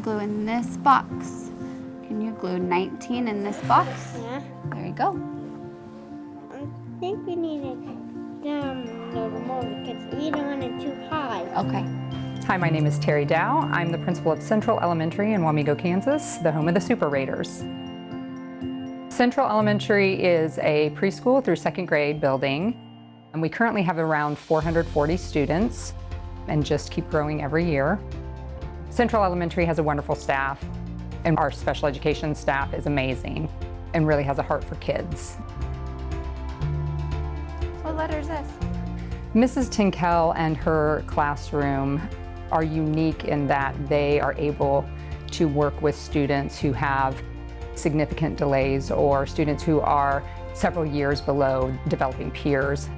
glue in this box. Can you glue 19 in this box? Yeah. There you go. I think we need it down a little more because we don't want it too high. Okay. Hi, my name is Terry Dow. I'm the principal of Central Elementary in Wamego, Kansas, the home of the Super Raiders. Central Elementary is a preschool through second grade building, and we currently have around 440 students and just keep growing every year. Central Elementary has a wonderful staff, and our special education staff is amazing and really has a heart for kids. What letter is this? Mrs. Tinkell and her classroom are unique in that they are able to work with students who have significant delays or students who are several years below developing peers.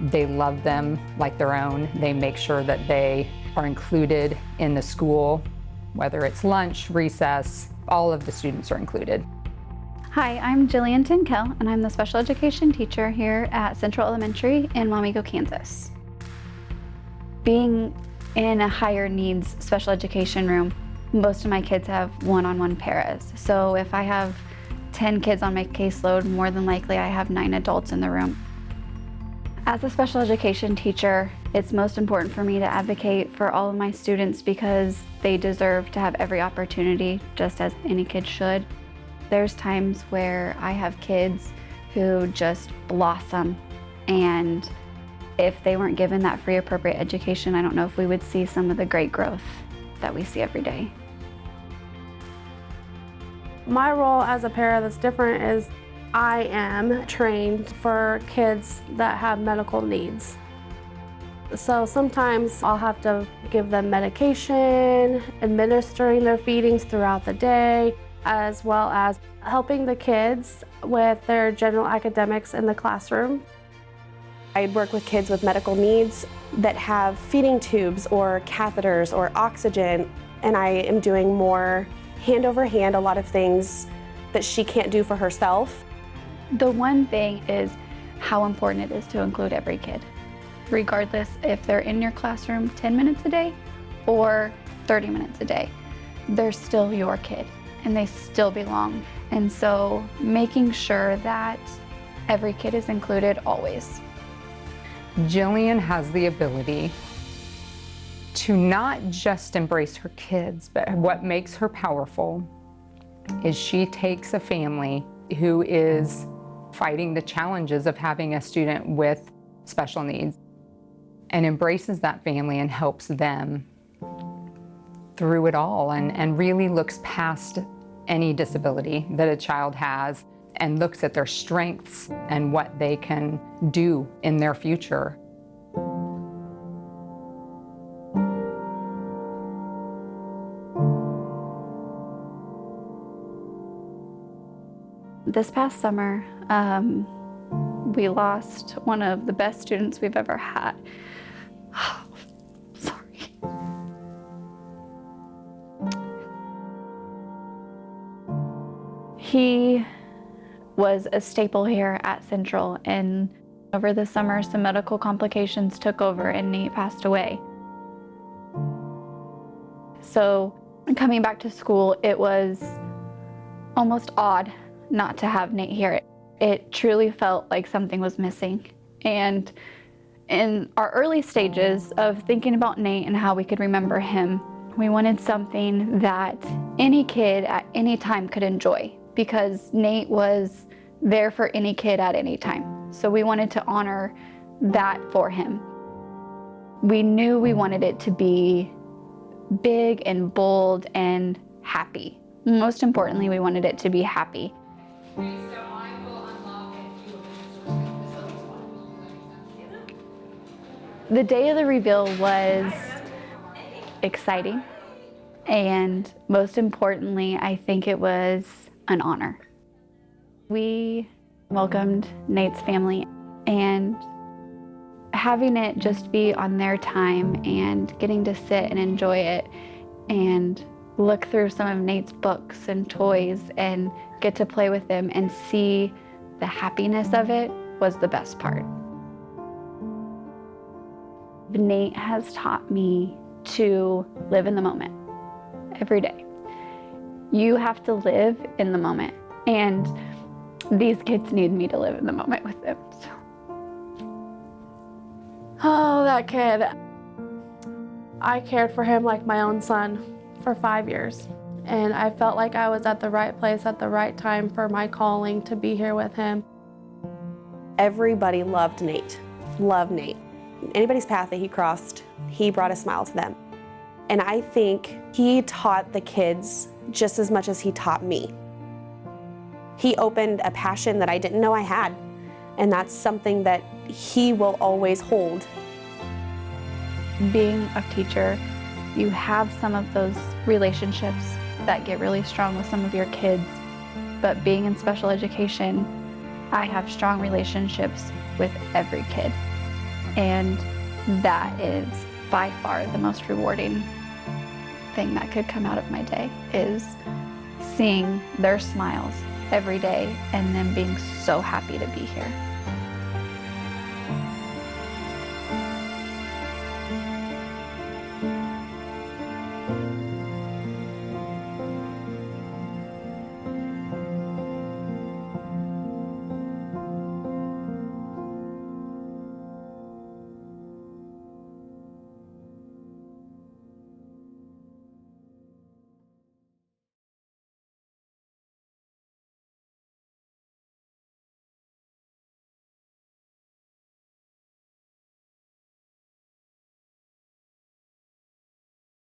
They love them like their own. They make sure that they are included in the school, whether it's lunch, recess, all of the students are included. Hi, I'm Jillian Tinkell, and I'm the special education teacher here at Central Elementary in Wamego, Kansas. Being in a higher needs special education room, most of my kids have one-on-one paras. So if I have 10 kids on my caseload, more than likely I have 9 adults in the room. As a special education teacher, it's most important for me to advocate for all of my students because they deserve to have every opportunity, just as any kid should. There's times where I have kids who just blossom, and if they weren't given that free appropriate education, I don't know if we would see some of the great growth that we see every day. My role as a para that's different is I am trained for kids that have medical needs. So sometimes I'll have to give them medication, administering their feedings throughout the day, as well as helping the kids with their general academics in the classroom. I work with kids with medical needs that have feeding tubes or catheters or oxygen, and I am doing more hand over hand, a lot of things that she can't do for herself. The one thing is how important it is to include every kid, regardless if they're in your classroom 10 minutes a day or 30 minutes a day. They're still your kid and they still belong. And so making sure that every kid is included always. Jillian has the ability to not just embrace her kids, but what makes her powerful is she takes a family who is fighting the challenges of having a student with special needs and embraces that family and helps them through it all and really looks past any disability that a child has and looks at their strengths and what they can do in their future. This past summer, we lost one of the best students we've ever had. Sorry. He was a staple here at Central, and over the summer, some medical complications took over and Nate passed away. So coming back to school, it was almost odd not to have Nate here. It truly felt like something was missing. And in our early stages of thinking about Nate and how we could remember him, we wanted something that any kid at any time could enjoy because Nate was there for any kid at any time. So we wanted to honor that for him. We knew we wanted it to be big and bold and happy. Most importantly, we wanted it to be happy. The day of the reveal was exciting, and most importantly, I think it was an honor. We welcomed Nate's family, and having it just be on their time and getting to sit and enjoy it and look through some of Nate's books and toys and get to play with them and see the happiness of it was the best part. Nate has taught me to live in the moment every day. You have to live in the moment, and these kids need me to live in the moment with them. So. Oh, that kid. I cared for him like my own son for 5 years. And I felt like I was at the right place at the right time for my calling to be here with him. Everybody loved Nate, loved Nate. Anybody's path that he crossed, he brought a smile to them. And I think he taught the kids just as much as he taught me. He opened a passion that I didn't know I had, and that's something that he will always hold. Being a teacher, you have some of those relationships that get really strong with some of your kids, but being in special education, I have strong relationships with every kid, and that is by far the most rewarding thing that could come out of my day, is seeing their smiles every day and them being so happy to be here.